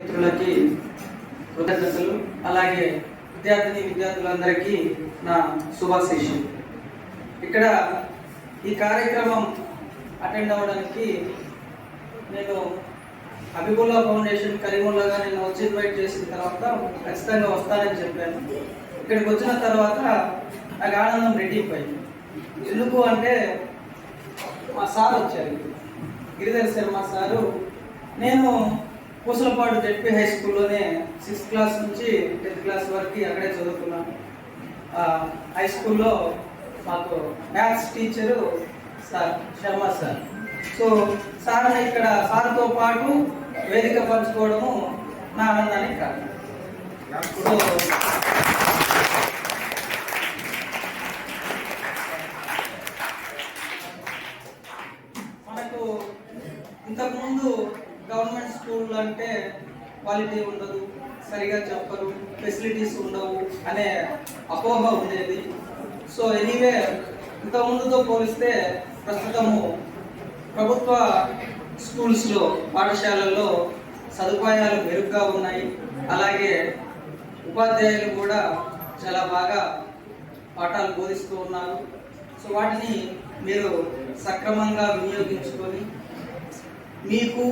మిత్రులకి కృతజ్ఞతలు, అలాగే విద్యార్థులందరికీ నా శుభాశీస్సులు. ఇక్కడ ఈ కార్యక్రమం అటెండ్ అవ్వడానికి నేను హబీబుల్లా ఫౌండేషన్ కరీముల్లాగా నేను వచ్చి ఇన్వైట్ చేసిన తర్వాత ఖచ్చితంగా వస్తానని చెప్పాను. ఇక్కడికి వచ్చిన తర్వాత నాకు ఆనందం రెట్టింపోయింది. ఎందుకు అంటే మా సార్ వచ్చారు, గిరిధర్ శర్మ సారు. నేను పూసలపాడు జెడ్పీ హై స్కూల్లోనే 6th క్లాస్ నుంచి 10th క్లాస్ వరకు అక్కడే చదువుకున్నాను. హై స్కూల్లో మాకు maths teacher sir Sharma sir. So సార్ని ఇక్కడ సార్తో పాటు వేదిక పంచుకోవడము నా ఆనందానికి కారణం. సో మనకు ఇంతకుముందు గవర్నమెంట్ స్కూల్ అంటే క్వాలిటీ ఉండదు, సరిగా చెప్పరు, ఫెసిలిటీస్ ఉండవు అనే అపోహ ఉండేది. సో ఎనీవే ఇంతకుముందుతో పోలిస్తే ప్రస్తుతము ప్రభుత్వ స్కూల్స్లో పాఠశాలల్లో సదుపాయాలు మెరుగ్గా ఉన్నాయి. అలాగే ఉపాధ్యాయులు కూడా చాలా బాగా పాఠాలు బోధిస్తూ ఉన్నారు. సో వాటిని మీరు సక్రమంగా వినియోగించుకొని మీకు,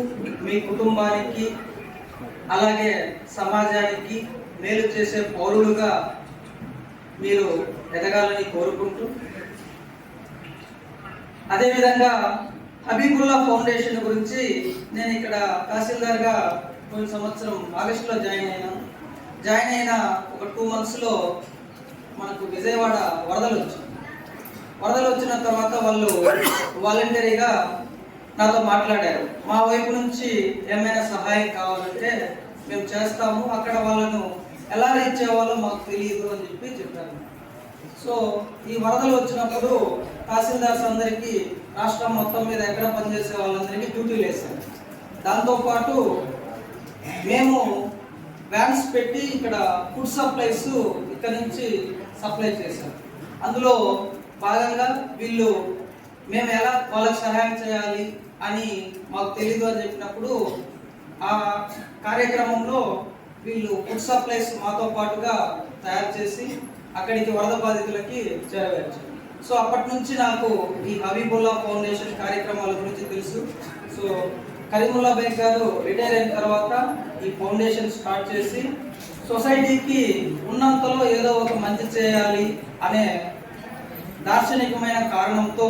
మీ కుటుంబానికి, అలాగే సమాజానికి మేలు చేసే పౌరులుగా మీరు ఎదగాలని కోరుకుంటూ, అదేవిధంగా హబీబుల్లా ఫౌండేషన్ గురించి నేను ఇక్కడ తహసీల్దార్గా పోయిన సంవత్సరం ఆగస్టులో జాయిన్ అయిన ఒక 2 monthsలో మనకు విజయవాడ వరదలు వచ్చిన తర్వాత వాళ్ళు వాలంటరీగా నాతో మాట్లాడారు. మా వైపు నుంచి ఏమైనా సహాయం కావాలంటే మేము చేస్తాము, అక్కడ వాళ్ళను ఎలా రీచ్ అవ్వాలో మాకు తెలియదు అని చెప్పారు. సో ఈ వరదలు వచ్చినప్పుడు తహసీల్దార్స్ అందరికీ రాష్ట్రం మొత్తం మీద ఎక్కడ పనిచేసే వాళ్ళందరికీ డ్యూటీలు వేశారు. దాంతోపాటు మేము వ్యాన్స్ పెట్టి ఇక్కడ ఫుడ్ సప్లైస్ ఇక్కడ నుంచి సప్లై చేశాం. అందులో భాగంగా వీళ్ళు మేము ఎలా వాళ్ళకి సహాయం చేయాలి అని మాకు తెలీదు అని చెప్పినప్పుడు ఆ కార్యక్రమంలో వీళ్ళు ఫుడ్ సప్లైస్ మాతో పాటుగా తయారు చేసి అక్కడికి వరద బాధితులకి చేరవేర్చారు. సో అప్పటి నుంచి నాకు ఈ హబీబుల్లా ఫౌండేషన్ కార్యక్రమాల గురించి తెలుసు. సో కరీముల్లా బేగ్ గారు రిటైర్ అయిన తర్వాత ఈ ఫౌండేషన్ స్టార్ట్ చేసి సొసైటీకి ఉన్నంతలో ఏదో ఒక మంచి చేయాలి అనే దార్శనికమైన కారణంతో